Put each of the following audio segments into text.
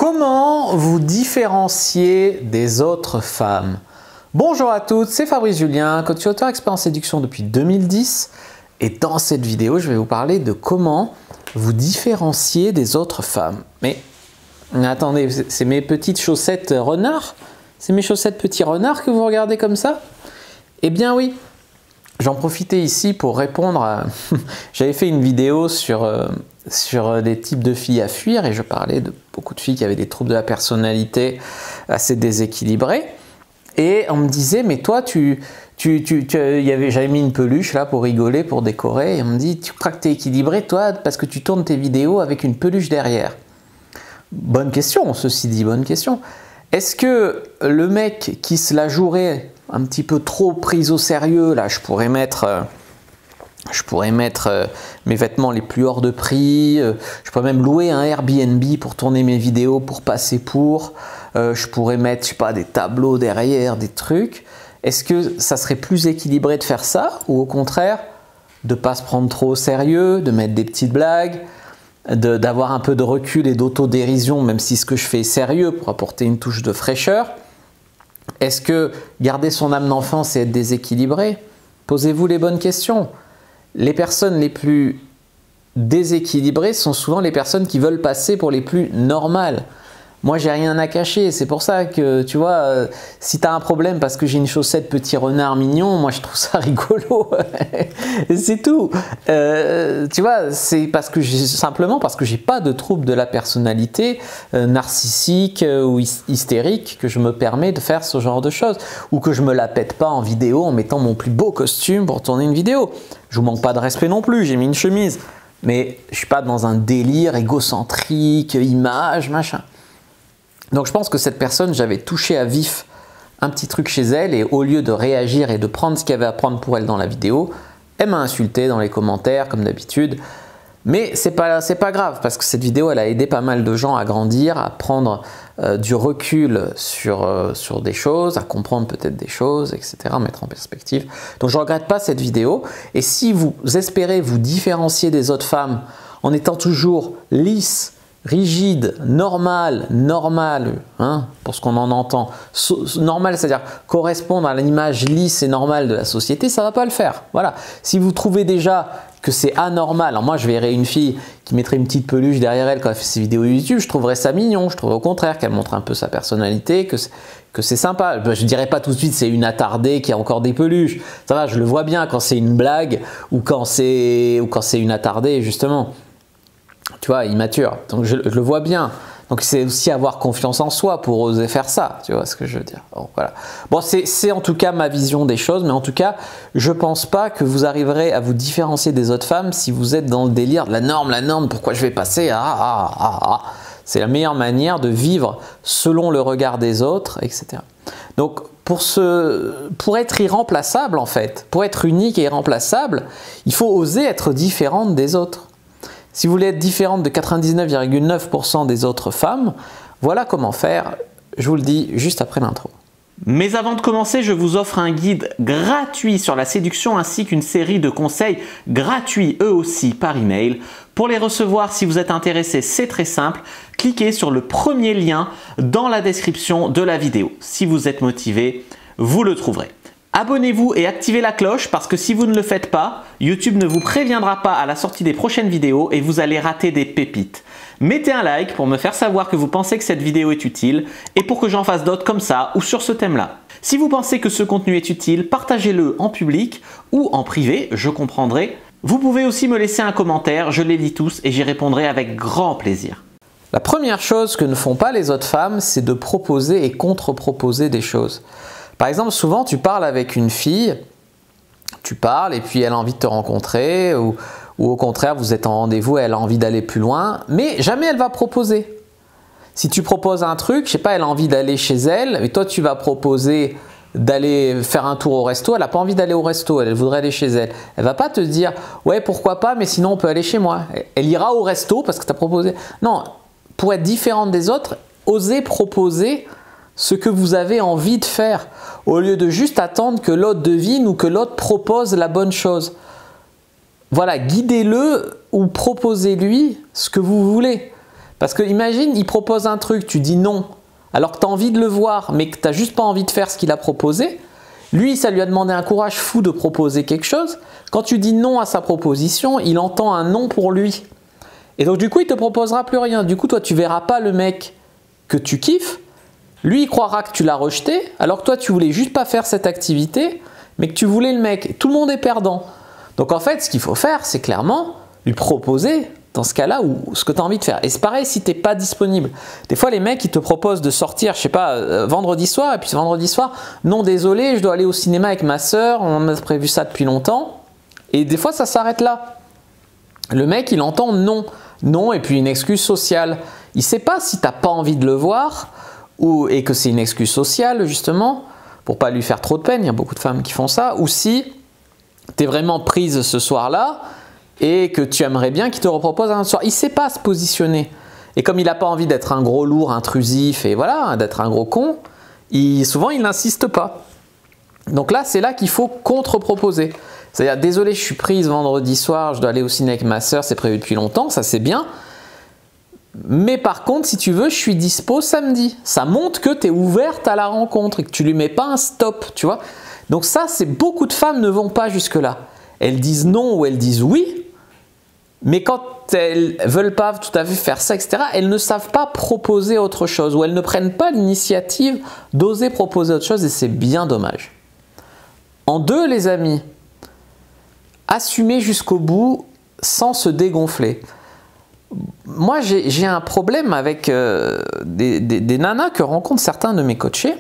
Comment vous différencier des autres femmes? Bonjour à toutes, c'est Fabrice Julien, coach auteur expert en séduction depuis 2010 et dans cette vidéo, je vais vous parler de comment vous différencier des autres femmes. Mais attendez, c'est mes petites chaussettes renard? C'est mes chaussettes petits renards que vous regardez comme ça? Eh bien oui, j'en profitais ici pour répondre à... J'avais fait une vidéo sur des types de filles à fuir et je parlais de beaucoup de filles qui avaient des troubles de la personnalité assez déséquilibrés. Et on me disait, mais toi, j'avais mis une peluche là pour rigoler, pour décorer. Et on me dit, tu crois que tu es équilibré toi parce que tu tournes tes vidéos avec une peluche derrière? Bonne question, ceci dit, bonne question. Est-ce que le mec qui se la jouerait un petit peu trop prise au sérieux, là, je pourrais mettre mes vêtements les plus hors de prix, je pourrais même louer un Airbnb pour tourner mes vidéos, pour passer pour, je pourrais mettre, je sais pas, des tableaux derrière, des trucs. Est-ce que ça serait plus équilibré de faire ça ou au contraire de ne pas se prendre trop au sérieux, de mettre des petites blagues, d'avoir un peu de recul et d'autodérision, même si ce que je fais est sérieux pour apporter une touche de fraîcheur? Est-ce que garder son âme d'enfant, c'est être déséquilibré? Posez-vous les bonnes questions. Les personnes les plus déséquilibrées sont souvent les personnes qui veulent passer pour les plus normales. Moi, j'ai rien à cacher. C'est pour ça que, tu vois, si tu as un problème parce que j'ai une chaussette petit renard mignon, moi, je trouve ça rigolo. C'est tout. Tu vois, c'est simplement parce que j'ai pas de trouble de la personnalité narcissique ou hystérique que je me permets de faire ce genre de choses. Ou que je me la pète pas en vidéo en mettant mon plus beau costume pour tourner une vidéo. Je vous manque pas de respect non plus, j'ai mis une chemise. Mais je suis pas dans un délire égocentrique, image, machin. Donc je pense que cette personne, j'avais touché à vif un petit truc chez elle et au lieu de réagir et de prendre ce qu'il y avait à prendre pour elle dans la vidéo, elle m'a insulté dans les commentaires comme d'habitude. Mais c'est pas grave parce que cette vidéo, elle a aidé pas mal de gens à grandir, à prendre du recul sur des choses, à comprendre peut-être des choses, etc., à mettre en perspective. Donc je ne regrette pas cette vidéo. Et si vous espérez vous différencier des autres femmes en étant toujours lisse, rigide, normal, hein, pour ce qu'on en entend, normal, c'est-à-dire correspondre à l'image lisse et normale de la société, ça ne va pas le faire. Voilà. Si vous trouvez déjà que c'est anormal, alors moi je verrais une fille qui mettrait une petite peluche derrière elle quand elle fait ses vidéos YouTube, je trouverais ça mignon, je trouverais au contraire qu'elle montre un peu sa personnalité, que c'est sympa. Je ne dirais pas tout de suite c'est une attardée qui a encore des peluches, ça va, je le vois bien quand c'est une blague ou quand c'est une attardée justement. Tu vois, immature. Donc je le vois bien. Donc c'est aussi avoir confiance en soi pour oser faire ça. Tu vois ce que je veux dire? Bon, voilà. Bon, c'est en tout cas ma vision des choses, mais en tout cas, je pense pas que vous arriverez à vous différencier des autres femmes si vous êtes dans le délire de la norme, pourquoi je vais passer à. C'est la meilleure manière de vivre selon le regard des autres, etc. Donc pour être irremplaçable en fait, pour être unique et irremplaçable, il faut oser être différente des autres. Si vous voulez être différente de 99,9% des autres femmes, voilà comment faire, je vous le dis juste après l'intro. Mais avant de commencer, je vous offre un guide gratuit sur la séduction ainsi qu'une série de conseils gratuits eux aussi par email. Pour les recevoir, si vous êtes intéressé, c'est très simple. Cliquez sur le premier lien dans la description de la vidéo. Si vous êtes motivé, vous le trouverez. Abonnez-vous et activez la cloche parce que si vous ne le faites pas, YouTube ne vous préviendra pas à la sortie des prochaines vidéos et vous allez rater des pépites. Mettez un like pour me faire savoir que vous pensez que cette vidéo est utile et pour que j'en fasse d'autres comme ça ou sur ce thème-là. Si vous pensez que ce contenu est utile, partagez-le en public ou en privé, je comprendrai. Vous pouvez aussi me laisser un commentaire, je les lis tous et j'y répondrai avec grand plaisir. La première chose que ne font pas les autres femmes, c'est de proposer et contre-proposer des choses. Par exemple, souvent tu parles avec une fille, tu parles et puis elle a envie de te rencontrer ou au contraire vous êtes en rendez-vous et elle a envie d'aller plus loin, mais jamais elle va proposer. Si tu proposes un truc, je sais pas, elle a envie d'aller chez elle et toi tu vas proposer d'aller faire un tour au resto, elle n'a pas envie d'aller au resto, elle voudrait aller chez elle. Elle va pas te dire ouais pourquoi pas mais sinon on peut aller chez moi. Elle ira au resto parce que tu as proposé. Non, pour être différente des autres, osez proposer ce que vous avez envie de faire, au lieu de juste attendre que l'autre devine ou que l'autre propose la bonne chose. Voilà, guidez-le ou proposez-lui ce que vous voulez. Parce que imagine, il propose un truc, tu dis non, alors que tu as envie de le voir, mais que tu n'as juste pas envie de faire ce qu'il a proposé. Lui, ça lui a demandé un courage fou de proposer quelque chose. Quand tu dis non à sa proposition, il entend un non pour lui. Et donc du coup, il te proposera plus rien. Du coup, toi, tu verras pas le mec que tu kiffes. Lui, il croira que tu l'as rejeté, alors que toi, tu voulais juste pas faire cette activité, mais que tu voulais le mec. Tout le monde est perdant. Donc en fait, ce qu'il faut faire, c'est clairement lui proposer, dans ce cas-là, ou ce que tu as envie de faire. Et c'est pareil si tu n'es pas disponible. Des fois, les mecs, ils te proposent de sortir, je sais pas, vendredi soir, et puis vendredi soir, non, désolé, je dois aller au cinéma avec ma soeur, on a prévu ça depuis longtemps. Et des fois, ça s'arrête là. Le mec, il entend non. Non, et puis une excuse sociale. Il ne sait pas si tu n'as pas envie de le voir, et que c'est une excuse sociale, justement, pour pas lui faire trop de peine, il y a beaucoup de femmes qui font ça, ou si tu es vraiment prise ce soir-là, et que tu aimerais bien qu'il te repropose un autre soir. Il ne sait pas se positionner. Et comme il n'a pas envie d'être un gros lourd intrusif, et voilà, d'être un gros con, souvent il n'insiste pas. Donc là, c'est là qu'il faut contre-proposer. C'est-à-dire, désolé, je suis prise vendredi soir, je dois aller au ciné avec ma soeur, c'est prévu depuis longtemps, ça c'est bien. Mais par contre, si tu veux, je suis dispo samedi. Ça montre que tu es ouverte à la rencontre et que tu lui mets pas un stop, tu vois. Donc ça, c'est beaucoup de femmes ne vont pas jusque-là. Elles disent non ou elles disent oui, mais quand elles ne veulent pas tout à fait faire ça, etc., elles ne savent pas proposer autre chose ou elles ne prennent pas l'initiative d'oser proposer autre chose et c'est bien dommage. En deux, les amis, assumer jusqu'au bout sans se dégonfler. Moi, j'ai un problème avec des nanas que rencontrent certains de mes coachés.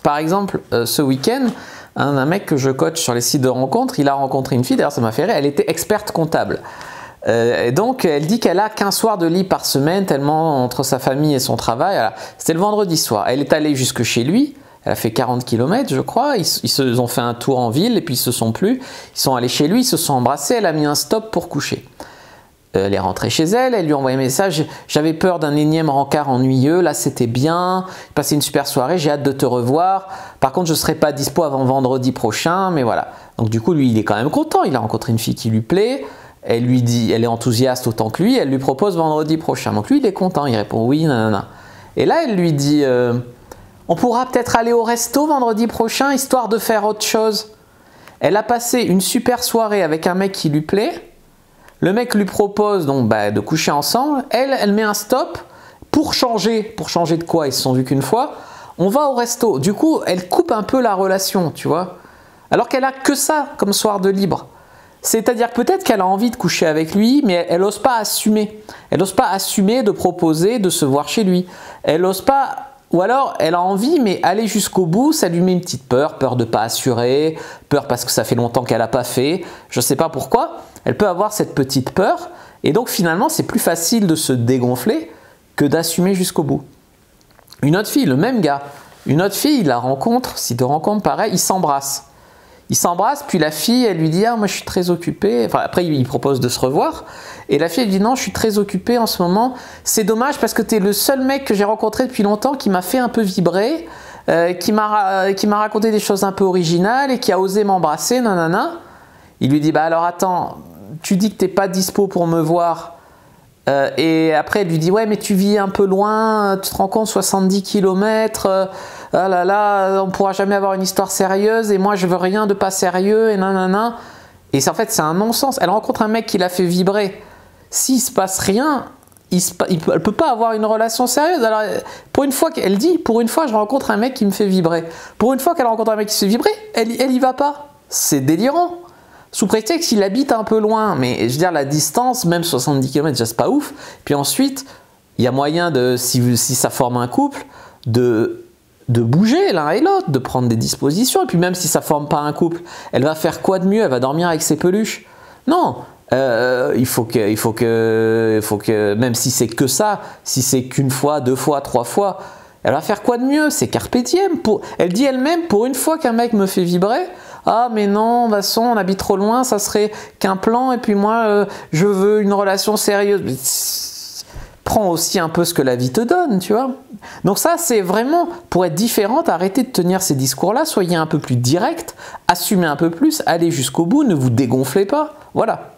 Par exemple, ce week-end, un mec que je coach sur les sites de rencontres, il a rencontré une fille, d'ailleurs ça m'a fait rire, elle était experte comptable. Et donc elle dit qu'elle a qu'un soir de lit par semaine, tellement entre sa famille et son travail. C'était le vendredi soir. Elle est allée jusque chez lui, elle a fait 40 km je crois, ils se ont fait un tour en ville et puis ils se sont plus. Ils sont allés chez lui, ils se sont embrassés, elle a mis un stop pour coucher. Elle est rentrée chez elle, elle lui a envoyé un message, j'avais peur d'un énième rencard ennuyeux, là c'était bien, j'ai passé une super soirée, j'ai hâte de te revoir, par contre je ne serai pas dispo avant vendredi prochain, mais voilà. Donc du coup lui il est quand même content, il a rencontré une fille qui lui plaît, elle lui dit, elle est enthousiaste autant que lui, elle lui propose vendredi prochain, donc lui il est content, il répond oui, nanana. Et là elle lui dit, on pourra peut-être aller au resto vendredi prochain histoire de faire autre chose. Elle a passé une super soirée avec un mec qui lui plaît. Le mec lui propose donc de coucher ensemble. Elle met un stop pour changer. Pour changer de quoi? Ils se sont vus qu'une fois. On va au resto. Du coup, elle coupe un peu la relation, tu vois. Alors qu'elle a que ça comme soir de libre. C'est-à-dire que peut-être qu'elle a envie de coucher avec lui, mais elle n'ose pas assumer. Elle n'ose pas assumer de proposer de se voir chez lui. Elle n'ose pas... Ou alors, elle a envie, mais aller jusqu'au bout, ça lui met une petite peur. Peur de ne pas assurer, peur parce que ça fait longtemps qu'elle n'a pas fait. Je ne sais pas pourquoi. Elle peut avoir cette petite peur. Et donc, finalement, c'est plus facile de se dégonfler que d'assumer jusqu'au bout. Une autre fille, le même gars. Une autre fille, il la rencontre, site de rencontre, pareil, ils s'embrassent. Ils s'embrassent, puis la fille, elle lui dit « Ah, moi, je suis très occupée. » Enfin, après, il propose de se revoir. Et la fille, elle dit « Non, je suis très occupée en ce moment. C'est dommage parce que tu es le seul mec que j'ai rencontré depuis longtemps qui m'a fait un peu vibrer, qui m'a raconté des choses un peu originales et qui a osé m'embrasser, nanana. » Il lui dit « Bah alors, attends, tu dis que tu n'es pas dispo pour me voir. » Et après, elle lui dit « Ouais, mais tu vis un peu loin, tu te rends compte, 70 km, ah là là, on ne pourra jamais avoir une histoire sérieuse et moi je veux rien de pas sérieux et nanana. » Et en fait, c'est un non-sens. Elle rencontre un mec qui la fait vibrer. S'il ne se passe rien, elle ne peut pas avoir une relation sérieuse. Alors, pour une fois qu'elle dit, pour une fois, je rencontre un mec qui me fait vibrer. Pour une fois qu'elle rencontre un mec qui se fait vibrer, elle y va pas. C'est délirant. Sous prétexte qu'il habite un peu loin. Mais je veux dire, la distance, même 70 km, déjà c'est pas ouf. Puis ensuite, il y a moyen, si ça forme un couple, de bouger l'un et l'autre, de prendre des dispositions. Et puis même si ça ne forme pas un couple, elle va faire quoi de mieux? Elle va dormir avec ses peluches? Non, il faut que, même si c'est que ça, si c'est qu'une fois, 2 fois, 3 fois, elle va faire quoi de mieux? C'est carpe diem. Elle dit elle-même, pour une fois qu'un mec me fait vibrer, ah mais non, de toute façon, on habite trop loin, ça serait qu'un plan, et puis moi, je veux une relation sérieuse. Prends aussi un peu ce que la vie te donne, tu vois. Donc ça, c'est vraiment, pour être différente, arrêtez de tenir ces discours-là, soyez un peu plus direct, assumez un peu plus, allez jusqu'au bout, ne vous dégonflez pas. Voilà.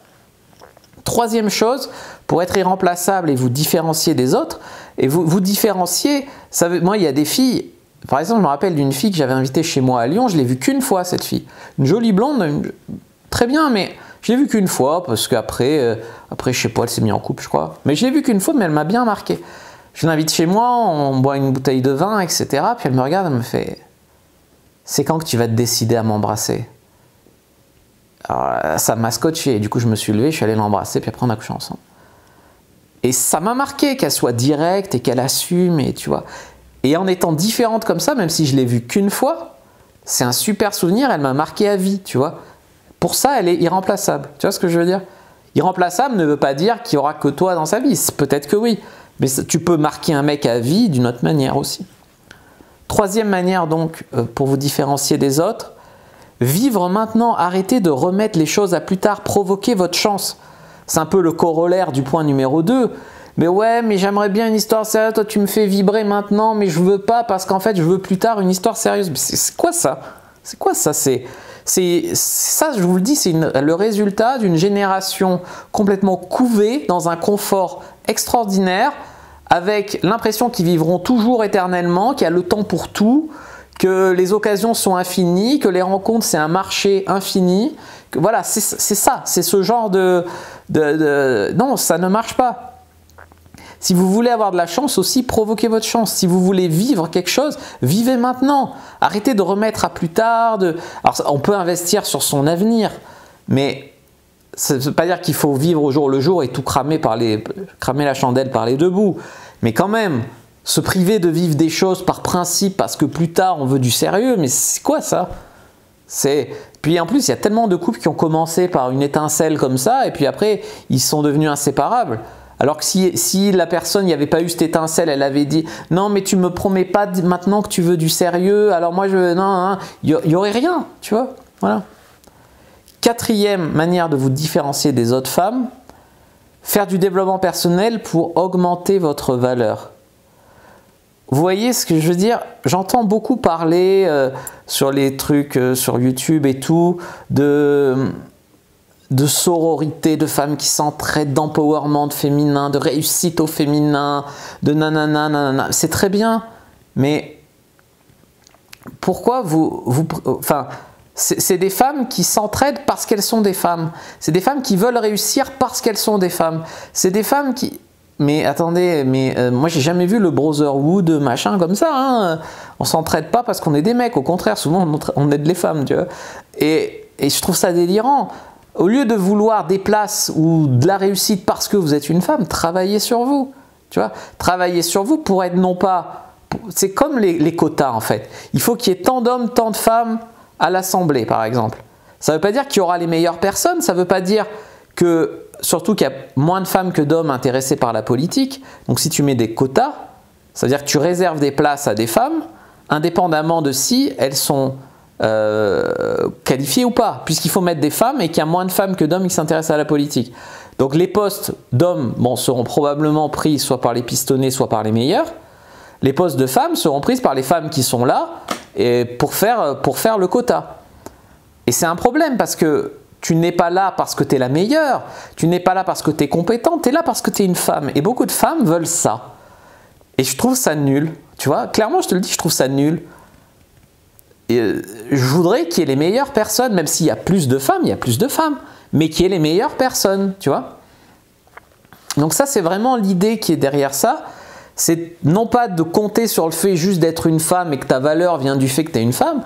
Troisième chose, pour être irremplaçable et vous différencier des autres, et vous différencier, moi il y a des filles, par exemple je me rappelle d'une fille que j'avais invitée chez moi à Lyon, je l'ai vue qu'une fois cette fille, une jolie blonde, très bien, mais je l'ai vue qu'une fois, parce qu'après, je sais pas, elle s'est mise en couple je crois, mais je l'ai vue qu'une fois, mais elle m'a bien marqué. Je l'invite chez moi, on boit une bouteille de vin, etc. Puis elle me regarde, elle me fait « C'est quand que tu vas te décider à m'embrasser ?» Alors, ça m'a scotché, et du coup je me suis levé, je suis allé l'embrasser, puis après on a couché ensemble. Et ça m'a marqué qu'elle soit directe et qu'elle assume, et tu vois. Et en étant différente comme ça, même si je l'ai vue qu'une fois, c'est un super souvenir, elle m'a marqué à vie, tu vois. Pour ça, elle est irremplaçable. Tu vois ce que je veux dire? Irremplaçable ne veut pas dire qu'il n'y aura que toi dans sa vie, peut-être que oui. Mais tu peux marquer un mec à vie d'une autre manière aussi. Troisième manière donc, pour vous différencier des autres, vivre maintenant, arrêtez de remettre les choses à plus tard, provoquez votre chance. C'est un peu le corollaire du point numéro 2. Mais ouais, mais j'aimerais bien une histoire sérieuse, toi tu me fais vibrer maintenant, mais je veux pas parce qu'en fait je veux plus tard une histoire sérieuse. C'est quoi ça? C'est quoi ça? Ça, je vous le dis, c'est le résultat d'une génération complètement couvée dans un confort extraordinaire, avec l'impression qu'ils vivront toujours éternellement, qu'il y a le temps pour tout, que les occasions sont infinies, que les rencontres c'est un marché infini. Que, voilà, c'est ça, c'est ce genre Non, ça ne marche pas. Si vous voulez avoir de la chance aussi, provoquez votre chance. Si vous voulez vivre quelque chose, vivez maintenant. Arrêtez de remettre à plus tard. Alors, on peut investir sur son avenir, mais ça ne veut pas dire qu'il faut vivre au jour le jour et tout cramer la chandelle par les deux bouts. Mais quand même, se priver de vivre des choses par principe parce que plus tard on veut du sérieux, mais c'est quoi ça? Puis en plus, il y a tellement de couples qui ont commencé par une étincelle comme ça et puis après, ils sont devenus inséparables. Alors que si la personne, il n'y avait pas eu cette étincelle, elle avait dit « Non, mais tu me promets pas maintenant que tu veux du sérieux, alors moi je... » Non, il n'y aurait rien, tu vois. Voilà. Quatrième manière de vous différencier des autres femmes, faire du développement personnel pour augmenter votre valeur. Vous voyez ce que je veux dire? J'entends beaucoup parler sur les trucs sur YouTube et tout, de sororité, de femmes qui s'entraident, d'empowerment féminin, de réussite au féminin, de nanana, nanana. C'est très bien, mais pourquoi enfin, c'est des femmes qui s'entraident parce qu'elles sont des femmes. C'est des femmes qui veulent réussir parce qu'elles sont des femmes. C'est des femmes qui... Mais attendez, moi j'ai jamais vu le brotherhood machin comme ça. Hein. On s'entraide pas parce qu'on est des mecs. Au contraire, souvent on aide les femmes, tu vois. Et je trouve ça délirant. Au lieu de vouloir des places ou de la réussite parce que vous êtes une femme, travaillez sur vous. Tu vois, travaillez sur vous pour être non pas... C'est comme les quotas en fait. Il faut qu'il y ait tant d'hommes, tant de femmes à l'Assemblée par exemple. Ça ne veut pas dire qu'il y aura les meilleures personnes, ça ne veut pas dire que... Surtout qu'il y a moins de femmes que d'hommes intéressés par la politique. Donc si tu mets des quotas, ça veut dire que tu réserves des places à des femmes, indépendamment de si elles sont qualifiées ou pas. Puisqu'il faut mettre des femmes et qu'il y a moins de femmes que d'hommes qui s'intéressent à la politique. Donc les postes d'hommes seront probablement pris soit par les pistonnés, soit par les meilleurs. Les postes de femmes seront pris par les femmes qui sont là et pour faire le quota. Et c'est un problème parce que tu n'es pas là parce que tu es la meilleure, tu n'es pas là parce que tu es compétente, tu es là parce que tu es une femme. Et beaucoup de femmes veulent ça. Et je trouve ça nul. Tu vois, clairement, je te le dis, je trouve ça nul. Et je voudrais qu'il y ait les meilleures personnes, même s'il y a plus de femmes, il y a plus de femmes, mais qu'il y ait les meilleures personnes, tu vois. Donc ça, c'est vraiment l'idée qui est derrière ça. C'est non pas de compter sur le fait juste d'être une femme et que ta valeur vient du fait que tu es une femme,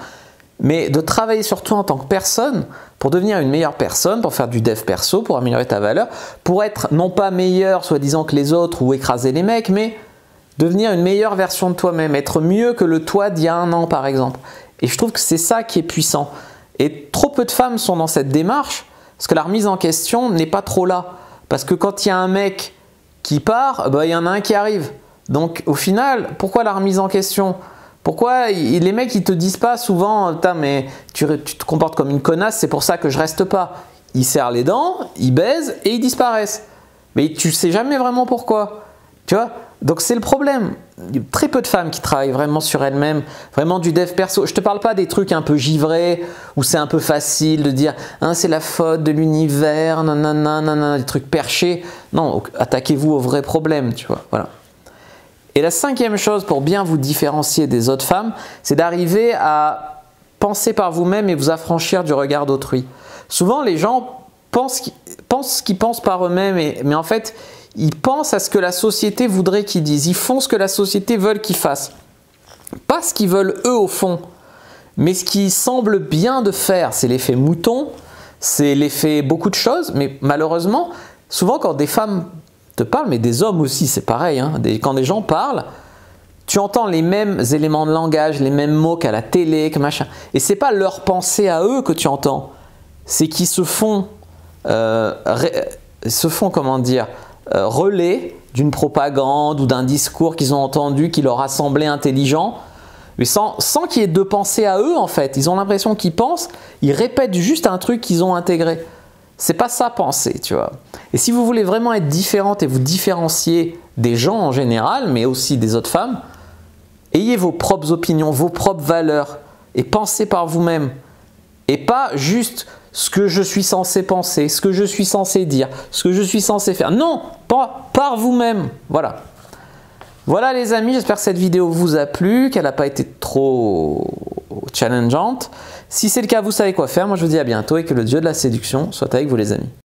mais de travailler sur toi en tant que personne pour devenir une meilleure personne, pour faire du dev perso, pour améliorer ta valeur, pour être non pas meilleur soi-disant que les autres ou écraser les mecs, mais devenir une meilleure version de toi-même, être mieux que le toi d'il y a un an par exemple. Et je trouve que c'est ça qui est puissant. Et trop peu de femmes sont dans cette démarche, parce que la remise en question n'est pas trop là. Parce que quand il y a un mec qui part, il y en a un qui arrive. Donc au final, pourquoi la remise en question ? Pourquoi les mecs ils te disent pas souvent « mais tu te comportes comme une connasse, c'est pour ça que je reste pas ». Ils serrent les dents, ils baisent et ils disparaissent. Mais tu sais jamais vraiment pourquoi. Tu vois ? Donc c'est le problème. Il y a très peu de femmes qui travaillent vraiment sur elles-mêmes, vraiment du dev perso. Je te parle pas des trucs un peu givrés, où c'est un peu facile de dire hein, c'est la faute de l'univers, nanana, nanana, des trucs perchés. Non, attaquez-vous au vrai problème, tu vois. Voilà. Et la cinquième chose pour bien vous différencier des autres femmes, c'est d'arriver à penser par vous-même et vous affranchir du regard d'autrui. Souvent, les gens pensent ce qu'ils pensent par eux-mêmes, mais en fait, ils pensent à ce que la société voudrait qu'ils disent. Ils font ce que la société veut qu'ils fassent. Pas ce qu'ils veulent eux au fond, mais ce qui semble bien de faire. C'est l'effet mouton, c'est l'effet beaucoup de choses, mais malheureusement, souvent quand des femmes te parlent, mais des hommes aussi, c'est pareil, hein, quand des gens parlent, tu entends les mêmes éléments de langage, les mêmes mots qu'à la télé, que machin. Et c'est pas leur pensée à eux que tu entends, c'est qu'ils se font comment dire, relais d'une propagande ou d'un discours qu'ils ont entendu qui leur a semblé intelligent, mais sans qu'il y ait de pensée à eux en fait. Ils ont l'impression qu'ils pensent, ils répètent juste un truc qu'ils ont intégré. C'est pas ça penser, tu vois. Et si vous voulez vraiment être différente et vous différencier des gens en général, mais aussi des autres femmes, ayez vos propres opinions, vos propres valeurs et pensez par vous-même. Et pas juste ce que je suis censé penser, ce que je suis censé dire, ce que je suis censé faire. Non, pas par vous-même. Voilà. Voilà les amis, j'espère que cette vidéo vous a plu, qu'elle n'a pas été trop challengeante. Si c'est le cas, vous savez quoi faire. Moi je vous dis à bientôt et que le dieu de la séduction soit avec vous les amis.